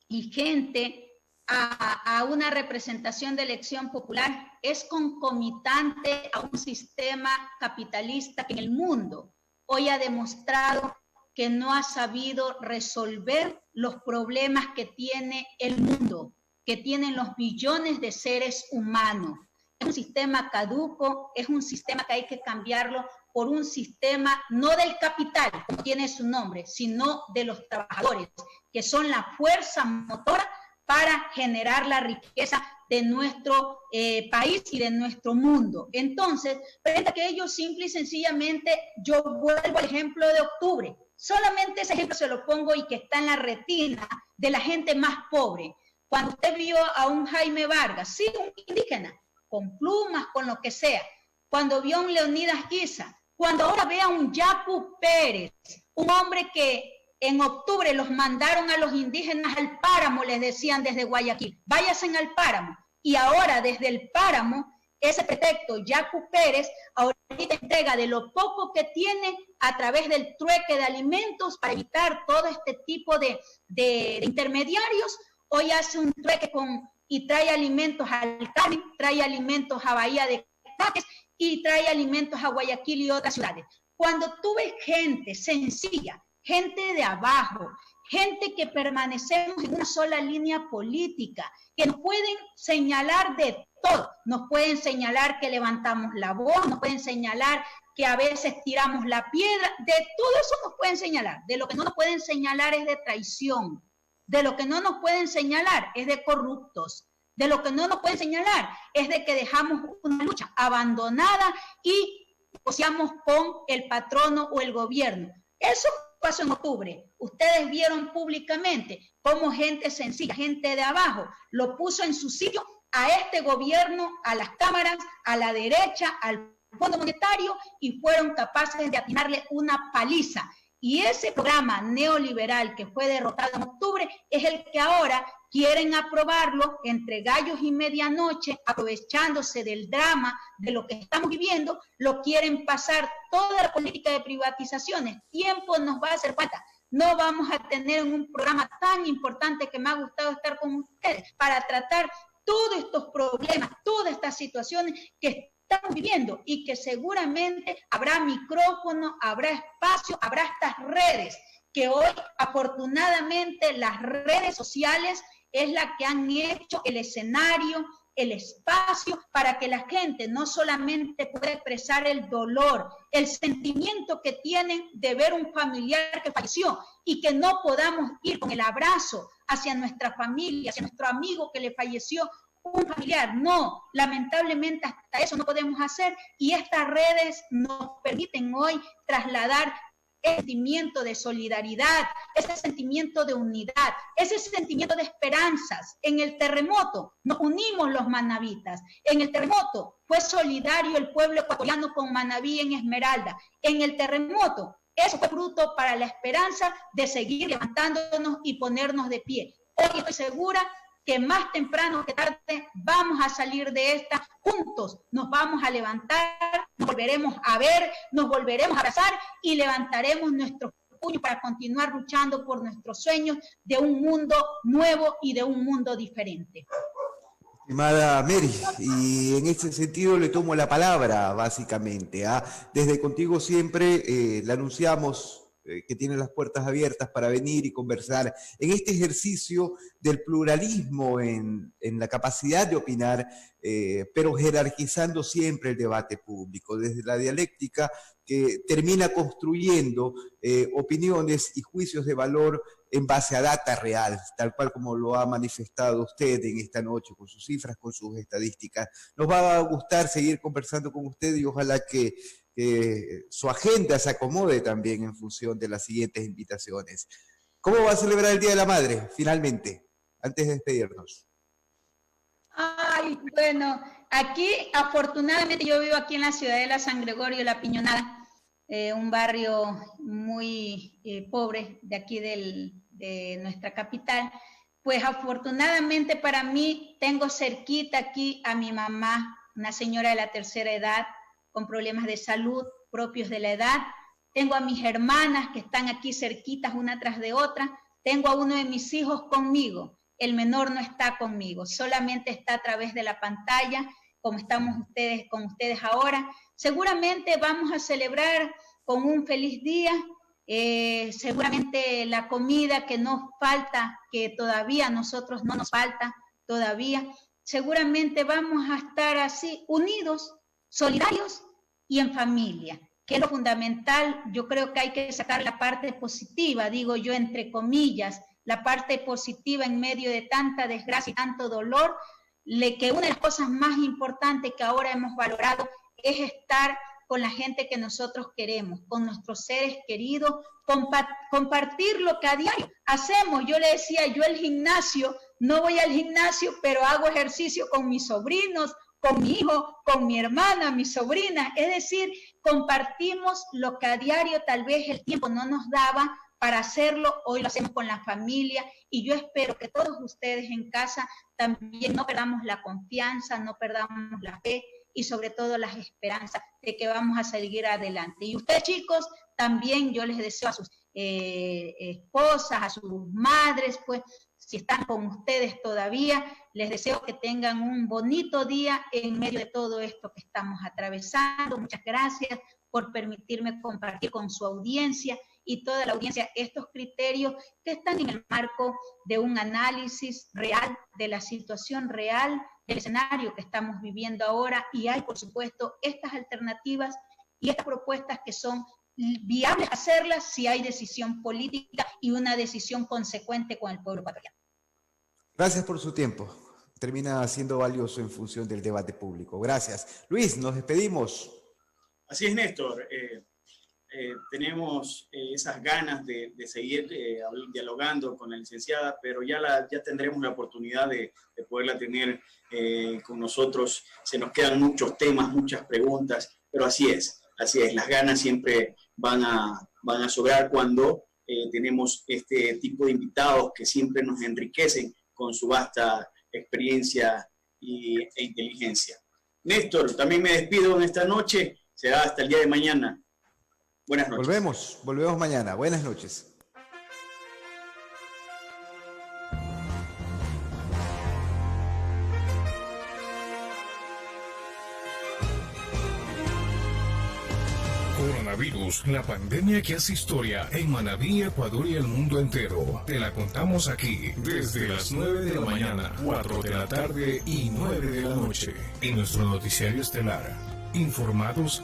Speaker 5: y gente a una representación de elección popular es concomitante a un sistema capitalista que en el mundo hoy ha demostrado que no ha sabido resolver los problemas que tiene el mundo, que tienen los billones de seres humanos. Es un sistema caduco, es un sistema que hay que cambiarlo por un sistema no del capital, como tiene su nombre, sino de los trabajadores, que son la fuerza motora para generar la riqueza de nuestro país y de nuestro mundo. Entonces, frente a que ellos simple y sencillamente, yo vuelvo al ejemplo de octubre, solamente ese ejemplo se lo pongo y que está en la retina de la gente más pobre. Cuando usted vio a un Jaime Vargas, sí, un indígena, con plumas, con lo que sea, cuando vio a un Leonidas Guisa, cuando ahora ve a un Yapu Pérez, un hombre que en octubre los mandaron a los indígenas al páramo, les decían desde Guayaquil, váyanse al páramo, y ahora desde el páramo, ese pretexto, Yapu Pérez, ahorita entrega de lo poco que tiene a través del trueque de alimentos para evitar todo este tipo de intermediarios, hoy hace un trueque y trae alimentos al Carmen, trae alimentos a Bahía de Caques y trae alimentos a Guayaquil y otras ciudades. Cuando tú ves gente sencilla, gente de abajo, gente que permanecemos en una sola línea política, que nos pueden señalar de todo, nos pueden señalar que levantamos la voz, nos pueden señalar que a veces tiramos la piedra, de todo eso nos pueden señalar. De lo que no nos pueden señalar es de traición. De lo que no nos pueden señalar es de corruptos. De lo que no nos pueden señalar es de que dejamos una lucha abandonada y negociamos con el patrono o el gobierno. Eso pasó en octubre. Ustedes vieron públicamente cómo gente sencilla, gente de abajo, lo puso en su sitio a este gobierno, a las cámaras, a la derecha, al Fondo Monetario, y fueron capaces de atinarle una paliza. Y ese programa neoliberal que fue derrotado en octubre es el que ahora quieren aprobarlo entre gallos y medianoche, aprovechándose del drama de lo que estamos viviendo, lo quieren pasar toda la política de privatizaciones. Tiempo nos va a hacer falta. No vamos a tener un programa tan importante que me ha gustado estar con ustedes para tratar todos estos problemas, todas estas situaciones que estamos viviendo y que seguramente habrá micrófono, habrá espacio, habrá estas redes que hoy afortunadamente las redes sociales es la que han hecho el escenario, el espacio para que la gente no solamente pueda expresar el dolor, el sentimiento que tienen de ver un familiar que falleció y que no podamos ir con el abrazo hacia nuestra familia, hacia nuestro amigo que le falleció un familiar. No, lamentablemente hasta eso no podemos hacer y estas redes nos permiten hoy trasladar ese sentimiento de solidaridad, ese sentimiento de unidad, ese sentimiento de esperanzas. En el terremoto nos unimos los manavitas, en el terremoto fue solidario el pueblo ecuatoriano con Manabí en Esmeralda, en el terremoto eso fue fruto para la esperanza de seguir levantándonos y ponernos de pie. Hoy estoy segura que más temprano que tarde vamos a salir de esta juntos, nos vamos a levantar, nos volveremos a ver, nos volveremos a abrazar y levantaremos nuestros puños para continuar luchando por nuestros sueños de un mundo nuevo y de un mundo diferente.
Speaker 3: Estimada Mary, y en este sentido le tomo la palabra básicamente. Desde Contigo Siempre le anunciamos que tiene las puertas abiertas para venir y conversar en este ejercicio del pluralismo en la capacidad de opinar, pero jerarquizando siempre el debate público, desde la dialéctica que termina construyendo opiniones y juicios de valor en base a data real, tal cual como lo ha manifestado usted en esta noche, con sus cifras, con sus estadísticas. Nos va a gustar seguir conversando con usted y ojalá que su agenda se acomode también en función de las siguientes invitaciones. ¿Cómo va a celebrar el Día de la Madre, finalmente, antes de despedirnos?
Speaker 5: Ay, bueno, aquí afortunadamente yo vivo aquí en la ciudadela San Gregorio, La Piñonada, un barrio muy pobre de aquí de nuestra capital. Pues afortunadamente para mí tengo cerquita aquí a mi mamá, una señora de la tercera edad, con problemas de salud propios de la edad. Tengo a mis hermanas que están aquí cerquitas una tras de otra. Tengo a uno de mis hijos conmigo. El menor no está conmigo, solamente está a través de la pantalla, como estamos con ustedes ahora. Seguramente vamos a celebrar con un feliz día. Seguramente la comida que nos falta, que todavía a nosotros no nos falta todavía, seguramente vamos a estar así unidos, solidarios y en familia, que es lo fundamental. Yo creo que hay que sacar la parte positiva, digo yo entre comillas, la parte positiva en medio de tanta desgracia y tanto dolor, que una de las cosas más importantes que ahora hemos valorado es estar con la gente que nosotros queremos, con nuestros seres queridos, compartir lo que a diario hacemos. Yo le decía, yo el gimnasio, no voy al gimnasio, pero hago ejercicio con mis sobrinos, con mi hijo, con mi hermana, mi sobrina, es decir, compartimos lo que a diario tal vez el tiempo no nos daba para hacerlo, hoy lo hacemos con la familia y yo espero que todos ustedes en casa también no perdamos la confianza, no perdamos la fe y sobre todo las esperanzas de que vamos a seguir adelante. Y ustedes chicos, también yo les deseo a sus esposas, a sus madres, pues si están con ustedes todavía, les deseo que tengan un bonito día en medio de todo esto que estamos atravesando. Muchas gracias por permitirme compartir con su audiencia y toda la audiencia estos criterios que están en el marco de un análisis real de la situación real del escenario que estamos viviendo ahora, y hay, por supuesto, estas alternativas y estas propuestas que son viables hacerlas si hay decisión política y una decisión consecuente con el pueblo ecuatoriano.
Speaker 3: Gracias por su tiempo. Termina siendo valioso en función del debate público. Gracias. Luis, nos despedimos.
Speaker 4: Así es, Néstor. Tenemos esas ganas de seguir dialogando con la licenciada, pero ya tendremos la oportunidad de poderla tener con nosotros. Se nos quedan muchos temas, muchas preguntas, pero así es, las ganas siempre van a sobrar cuando tenemos este tipo de invitados que siempre nos enriquecen con su vasta experiencia e inteligencia. Néstor, también me despido en esta noche, será hasta el día de mañana. Buenas noches.
Speaker 3: Volvemos mañana. Buenas noches.
Speaker 2: Coronavirus, la pandemia que hace historia en Manabí, Ecuador y el mundo entero. Te la contamos aquí desde las 9 de la mañana, 4 de la tarde y 9 de la noche. En nuestro noticiario estelar. Informados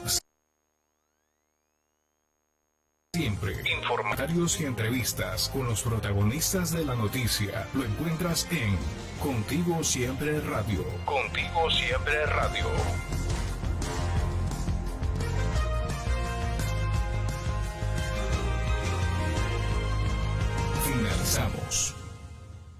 Speaker 2: siempre. Informatarios y entrevistas con los protagonistas de la noticia. Lo encuentras en Contigo Siempre Radio. Contigo Siempre Radio. Finalizamos.